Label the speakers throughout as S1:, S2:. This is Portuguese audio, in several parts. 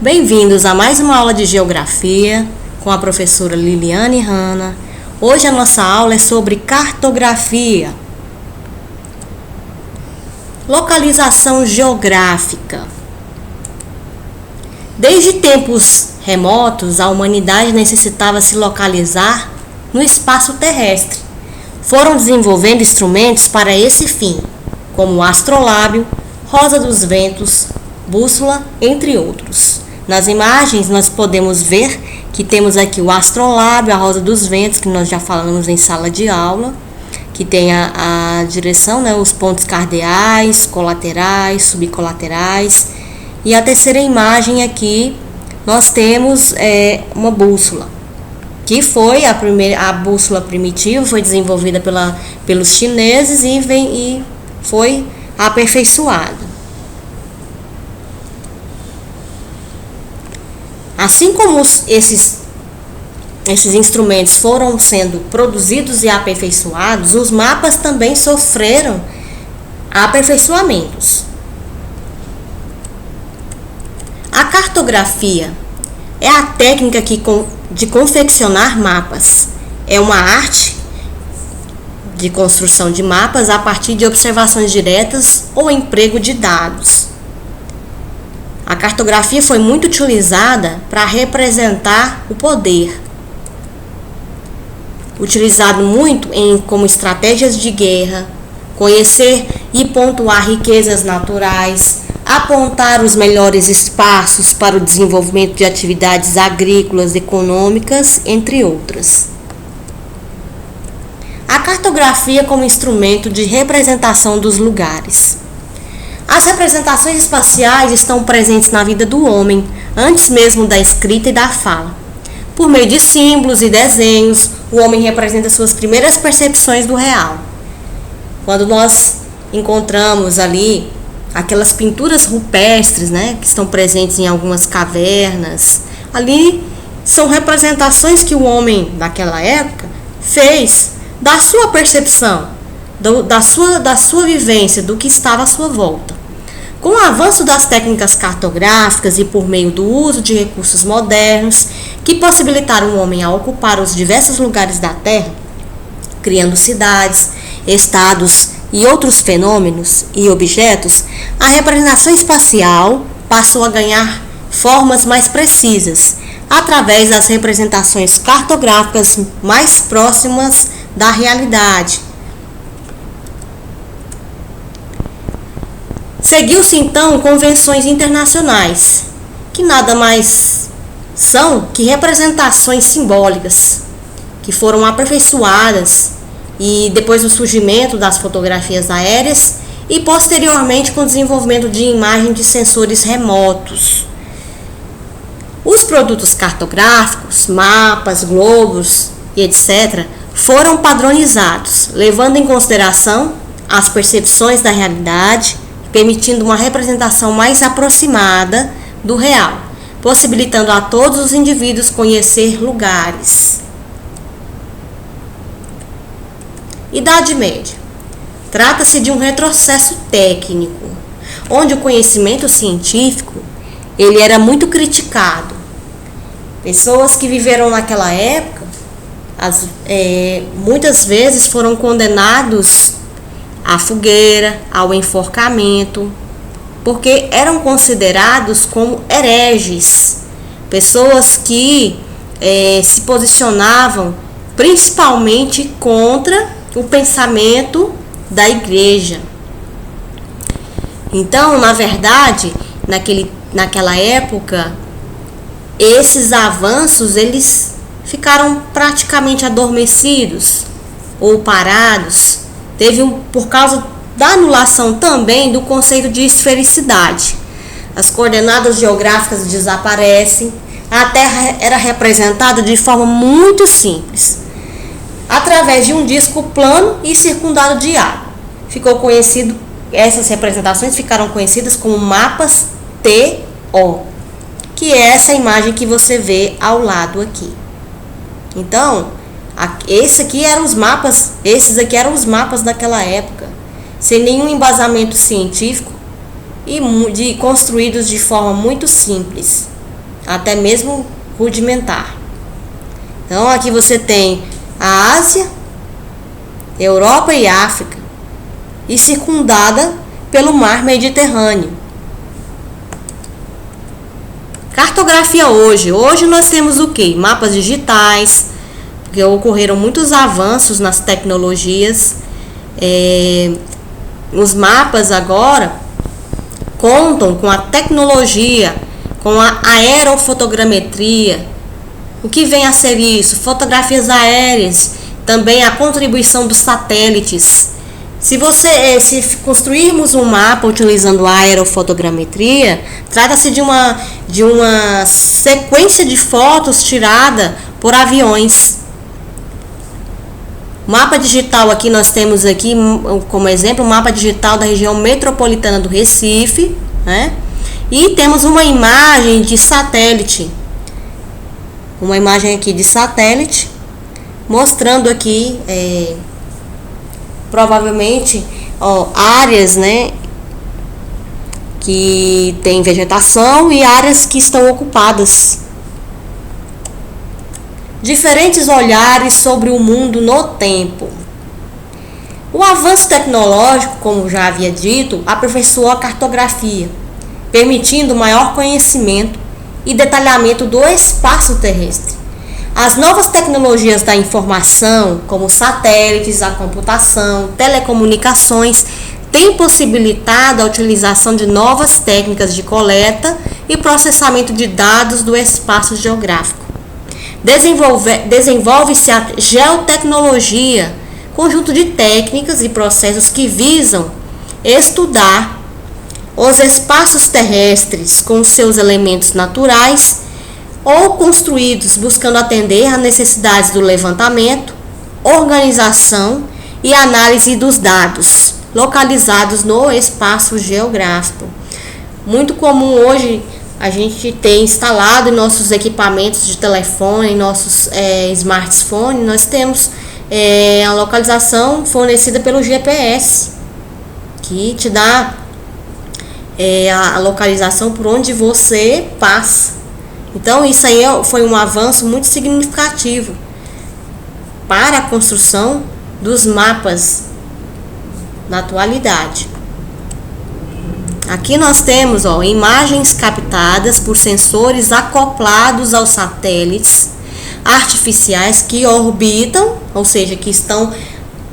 S1: Bem-vindos a mais uma aula de Geografia com a professora Liliane Hanna. Hoje a nossa aula é sobre cartografia. Localização geográfica. Desde tempos remotos, a humanidade necessitava se localizar no espaço terrestre. Foram desenvolvendo instrumentos para esse fim, como o astrolábio, rosa dos ventos, bússola, entre outros. Nas imagens nós podemos ver que temos aqui o astrolábio, a rosa dos ventos, que nós já falamos em sala de aula, que tem a direção, né, os pontos cardeais, colaterais, subcolaterais. E a terceira imagem aqui nós temos uma bússola, que foi a bússola primitiva, foi desenvolvida pelos chineses e foi aperfeiçoada. Assim como esses instrumentos foram sendo produzidos e aperfeiçoados, os mapas também sofreram aperfeiçoamentos. A cartografia é a técnica de confeccionar mapas. É uma arte de construção de mapas a partir de observações diretas ou emprego de dados. A cartografia foi muito utilizada para representar o poder, utilizado muito como estratégias de guerra, conhecer e pontuar riquezas naturais, apontar os melhores espaços para o desenvolvimento de atividades agrícolas, econômicas, entre outras. A cartografia como instrumento de representação dos lugares. As representações espaciais estão presentes na vida do homem, antes mesmo da escrita e da fala. Por meio de símbolos e desenhos, o homem representa suas primeiras percepções do real. Quando nós encontramos ali aquelas pinturas rupestres, né, que estão presentes em algumas cavernas, ali são representações que o homem daquela época fez da sua percepção, da sua vivência, do que estava à sua volta. Com o avanço das técnicas cartográficas e por meio do uso de recursos modernos que possibilitaram o homem a ocupar os diversos lugares da Terra, criando cidades, estados e outros fenômenos e objetos, a representação espacial passou a ganhar formas mais precisas, através das representações cartográficas mais próximas da realidade. Seguiu-se então convenções internacionais, que nada mais são que representações simbólicas, que foram aperfeiçoadas e depois do surgimento das fotografias aéreas e posteriormente com o desenvolvimento de imagem de sensores remotos. Os produtos cartográficos, mapas, globos e etc., foram padronizados, levando em consideração as percepções da realidade, permitindo uma representação mais aproximada do real, possibilitando a todos os indivíduos conhecer lugares. Idade Média. Trata-se de um retrocesso técnico, onde o conhecimento científico ele era muito criticado. Pessoas que viveram naquela época, muitas vezes foram condenados à fogueira, ao enforcamento, porque eram considerados como hereges, pessoas que se posicionavam principalmente contra o pensamento da igreja. Então, na verdade, naquela época, esses avanços eles ficaram praticamente adormecidos ou parados. Por causa da anulação também do conceito de esfericidade. As coordenadas geográficas desaparecem, a Terra era representada de forma muito simples, através de um disco plano e circundado de água. Essas representações ficaram conhecidas como mapas TO, que é essa imagem que você vê ao lado aqui. Então, esses aqui eram os mapas daquela época, sem nenhum embasamento científico e construídos de forma muito simples. até mesmo rudimentar. Então aqui você tem a Ásia, Europa e África, e circundada pelo mar Mediterrâneo. Cartografia hoje. Hoje nós temos o quê? Mapas digitais, porque ocorreram muitos avanços nas tecnologias. Os mapas agora contam com a tecnologia, com a aerofotogrametria. O que vem a ser isso? Fotografias aéreas, também a contribuição dos satélites. Se construirmos um mapa utilizando a aerofotogrametria, trata-se de uma sequência de fotos tirada por aviões. Mapa digital, aqui nós temos aqui como exemplo o mapa digital da região metropolitana do Recife, né? E temos uma imagem de satélite. Uma imagem aqui de satélite, mostrando aqui provavelmente áreas, né, que tem vegetação e áreas que estão ocupadas. Diferentes olhares sobre o mundo no tempo. O avanço tecnológico, como já havia dito, aperfeiçoou a cartografia, permitindo maior conhecimento e detalhamento do espaço terrestre. As novas tecnologias da informação, como satélites, a computação, telecomunicações, têm possibilitado a utilização de novas técnicas de coleta e processamento de dados do espaço geográfico. Desenvolve-se a geotecnologia, conjunto de técnicas e processos que visam estudar os espaços terrestres com seus elementos naturais ou construídos, buscando atender às necessidades do levantamento, organização e análise dos dados localizados no espaço geográfico. Muito comum hoje a gente ter instalado em nossos equipamentos de telefone, em nossos smartphones, nós temos a localização fornecida pelo GPS, que te dá a localização por onde você passa. Então isso aí foi um avanço muito significativo para a construção dos mapas na atualidade. Aqui nós temos imagens captadas por sensores acoplados aos satélites artificiais que orbitam, ou seja, que estão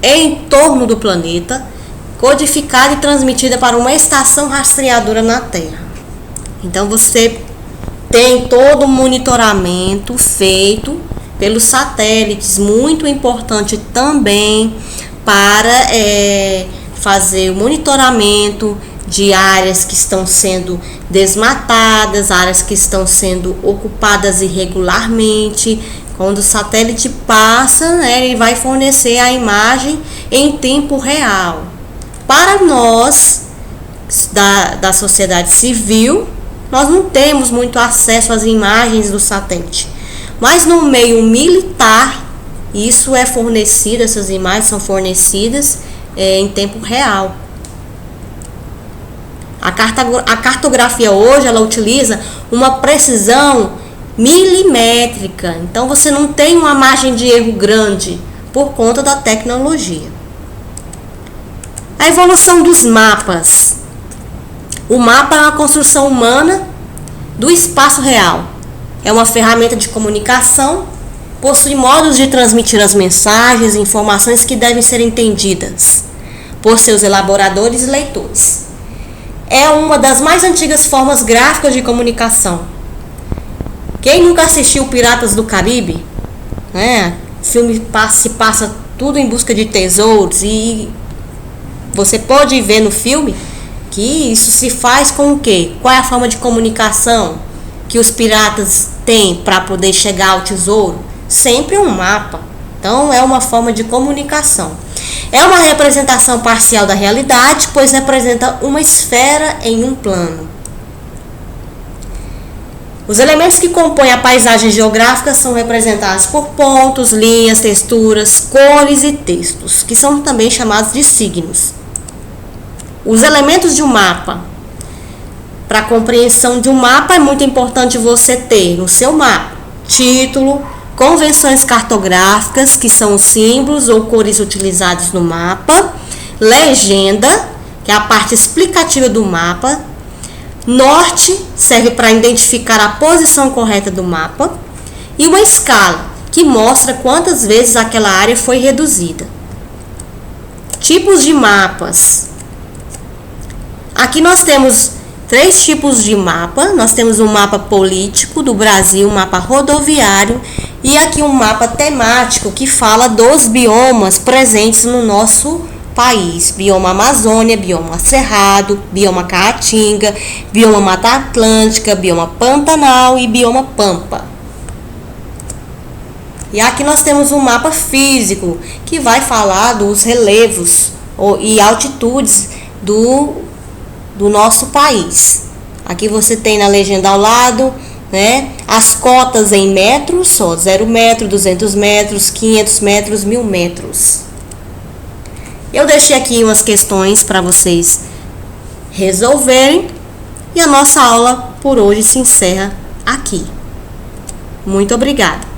S1: em torno do planeta, codificada e transmitida para uma estação rastreadora na Terra. Então você tem todo o monitoramento feito pelos satélites, muito importante também para fazer o monitoramento de áreas que estão sendo desmatadas, áreas que estão sendo ocupadas irregularmente. Quando o satélite passa, ele vai fornecer a imagem em tempo real. Para nós, da sociedade civil, nós não temos muito acesso às imagens do satélite. Mas no meio militar, isso é fornecido, essas imagens são fornecidas em tempo real. A cartografia hoje, ela utiliza uma precisão milimétrica. Então você não tem uma margem de erro grande por conta da tecnologia. A evolução dos mapas. O mapa é uma construção humana do espaço real. É uma ferramenta de comunicação, possui modos de transmitir as mensagens e informações que devem ser entendidas por seus elaboradores e leitores. É uma das mais antigas formas gráficas de comunicação. Quem nunca assistiu Piratas do Caribe? Filme se passa tudo em busca de tesouros e você pode ver no filme que isso se faz com o quê? Qual é a forma de comunicação que os piratas têm para poder chegar ao tesouro? Sempre um mapa. Então é uma forma de comunicação. É uma representação parcial da realidade, pois representa uma esfera em um plano. Os elementos que compõem a paisagem geográfica são representados por pontos, linhas, texturas, cores e textos, que são também chamados de signos. Os elementos de um mapa. Para a compreensão de um mapa é muito importante você ter no seu mapa título, convenções cartográficas, que são os símbolos ou cores utilizados no mapa, legenda, que é a parte explicativa do mapa, norte, serve para identificar a posição correta do mapa, e uma escala, que mostra quantas vezes aquela área foi reduzida. Tipos de mapas. Aqui nós temos 3 tipos de mapa. Nós temos um mapa político do Brasil, um mapa rodoviário e aqui um mapa temático que fala dos biomas presentes no nosso país. Bioma Amazônia, bioma Cerrado, bioma Caatinga, bioma Mata Atlântica, bioma Pantanal e bioma Pampa. E aqui nós temos um mapa físico que vai falar dos relevos e altitudes do nosso país. Aqui você tem na legenda ao lado, né, as cotas em metros, 0 metro, 200 metros, 500 metros, 1000 metros. Eu deixei aqui umas questões para vocês resolverem e a nossa aula por hoje se encerra aqui. Muito obrigada.